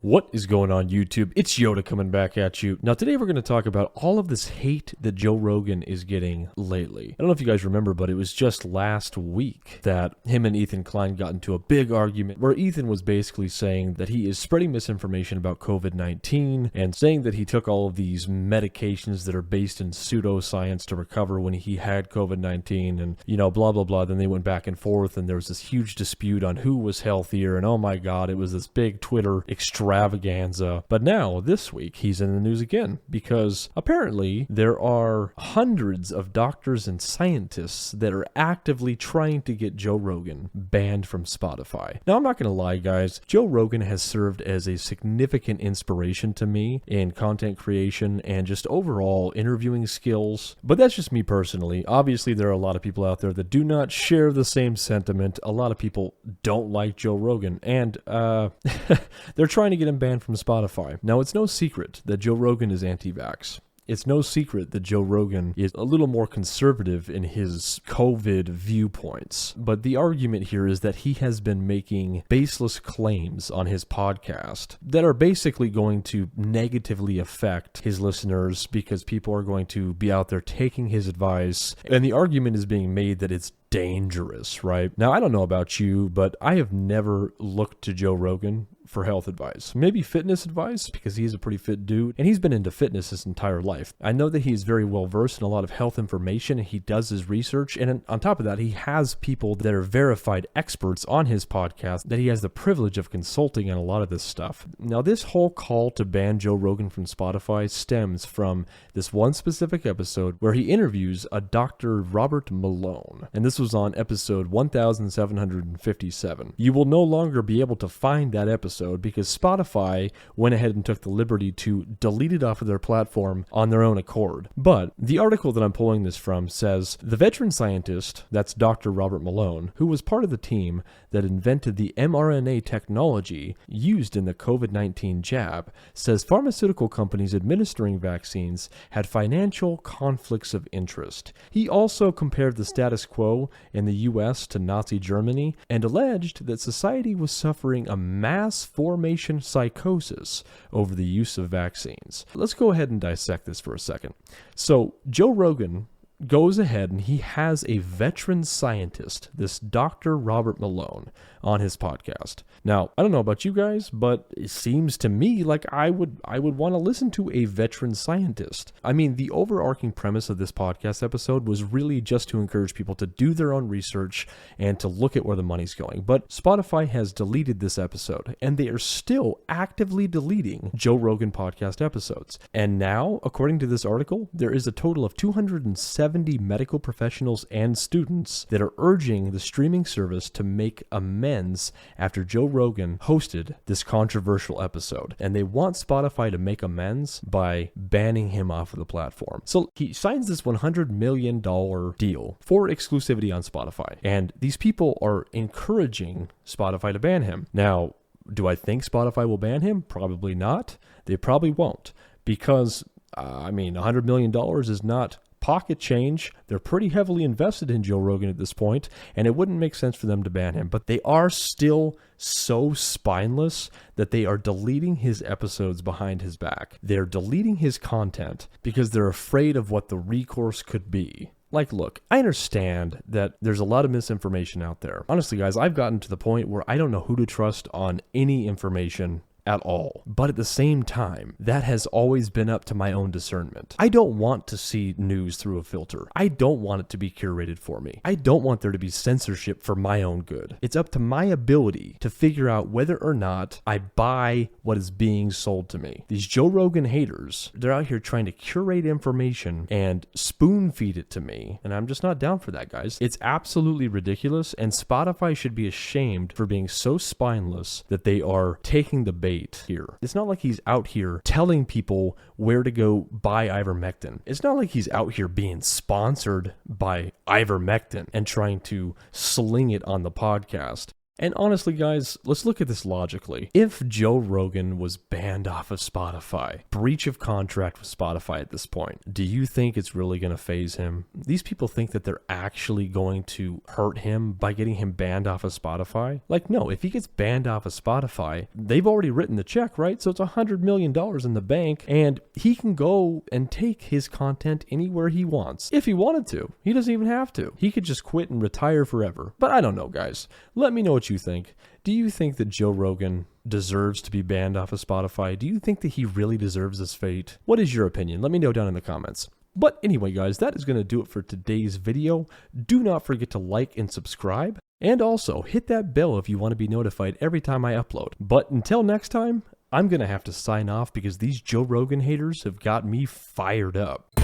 What is going on, YouTube? It's Yoda coming back at you. Now, today we're going to talk about all of this hate that Joe Rogan is getting lately. I don't know if you guys remember, but it was just last week that him and Ethan Klein got into a big argument where Ethan was basically saying that he is spreading misinformation about COVID-19 and saying that he took all of these medications that are based in pseudoscience to recover when he had COVID-19 and, blah, blah, blah. Then they went back and forth and there was this huge dispute on who was healthier. And oh my God, it was this big Twitter extravaganza. But now, this week, he's in the news again because apparently there are hundreds of doctors and scientists that are actively trying to get Joe Rogan banned from Spotify. Now, I'm not going to lie, guys. Joe Rogan has served as a significant inspiration to me in content creation and just overall interviewing skills. But that's just me personally. Obviously, there are a lot of people out there that do not share the same sentiment. A lot of people don't like Joe Rogan, and they're trying to get him banned from Spotify. Now, it's no secret that Joe Rogan is anti-vax. It's no secret that Joe Rogan is a little more conservative in his COVID viewpoints. But the argument here is that he has been making baseless claims on his podcast that are basically going to negatively affect his listeners because people are going to be out there taking his advice. And the argument is being made that it's dangerous, right? Now, I don't know about you, but I have never looked to Joe Rogan for health advice. Maybe fitness advice, because he's a pretty fit dude, and he's been into fitness his entire life. I know that he's very well versed in a lot of health information, and he does his research, and on top of that, he has people that are verified experts on his podcast that he has the privilege of consulting on a lot of this stuff. Now, this whole call to ban Joe Rogan from Spotify stems from this one specific episode where he interviews a Dr. Robert Malone, and this was on episode 1757. You will no longer be able to find that episode because Spotify went ahead and took the liberty to delete it off of their platform on their own accord. But the article that I'm pulling this from says, the veteran scientist, that's Dr. Robert Malone, who was part of the team that invented the mRNA technology used in the COVID-19 jab, says pharmaceutical companies administering vaccines had financial conflicts of interest. He also compared the status quo in the US to Nazi Germany and alleged that society was suffering a mass formation psychosis over the use of vaccines. Let's go ahead and dissect this for a second. So, Joe Rogan goes ahead and he has a veteran scientist, this Dr. Robert Malone, on his podcast. Now, I don't know about you guys, but it seems to me like I would want to listen to a veteran scientist. I mean, the overarching premise of this podcast episode was really just to encourage people to do their own research and to look at where the money's going. But Spotify has deleted this episode, and they are still actively deleting Joe Rogan podcast episodes. And now, according to this article, there is a total of 270 medical professionals and students that are urging the streaming service to make amends after Joe Rogan hosted this controversial episode. And they want Spotify to make amends by banning him off of the platform. So he signs this $100 million deal for exclusivity on Spotify. And these people are encouraging Spotify to ban him. Now, do I think Spotify will ban him? Probably not. They probably won't. Because, $100 million is not pocket change. They're pretty heavily invested in Joe Rogan at this point, and it wouldn't make sense for them to ban him. But they are still so spineless that they are deleting his episodes behind his back. They're deleting his content because they're afraid of what the recourse could be. Like, look, I understand that there's a lot of misinformation out there. Honestly, guys, I've gotten to the point where I don't know who to trust on any information at all. But at the same time, that has always been up to my own discernment. I don't want to see news through a filter. I don't want it to be curated for me. I don't want there to be censorship for my own good. It's up to my ability to figure out whether or not I buy what is being sold to me. These Joe Rogan haters, they're out here trying to curate information and spoon feed it to me, and I'm just not down for that, guys. It's absolutely ridiculous, and Spotify should be ashamed for being so spineless that they are taking the bait here. It's not like he's out here telling people where to go buy ivermectin. It's not like he's out here being sponsored by ivermectin and trying to sling it on the podcast. And honestly, guys, let's look at this logically. If Joe Rogan was banned off of Spotify, breach of contract with Spotify at this point, do you think it's really going to faze him? These people think that they're actually going to hurt him by getting him banned off of Spotify? Like, no, if he gets banned off of Spotify, they've already written the check, right? So it's $100 million in the bank, and he can go and take his content anywhere he wants. If he wanted to. He doesn't even have to. He could just quit and retire forever. But I don't know, guys. Let me know what you think. Do you think that Joe Rogan deserves to be banned off of Spotify? Do you think that he really deserves this fate? What is your opinion? Let me know down in the comments. But anyway, guys, that is going to do it for today's video. Do not forget to like and subscribe. And also, hit that bell if you want to be notified every time I upload. But until next time, I'm going to have to sign off because these Joe Rogan haters have got me fired up.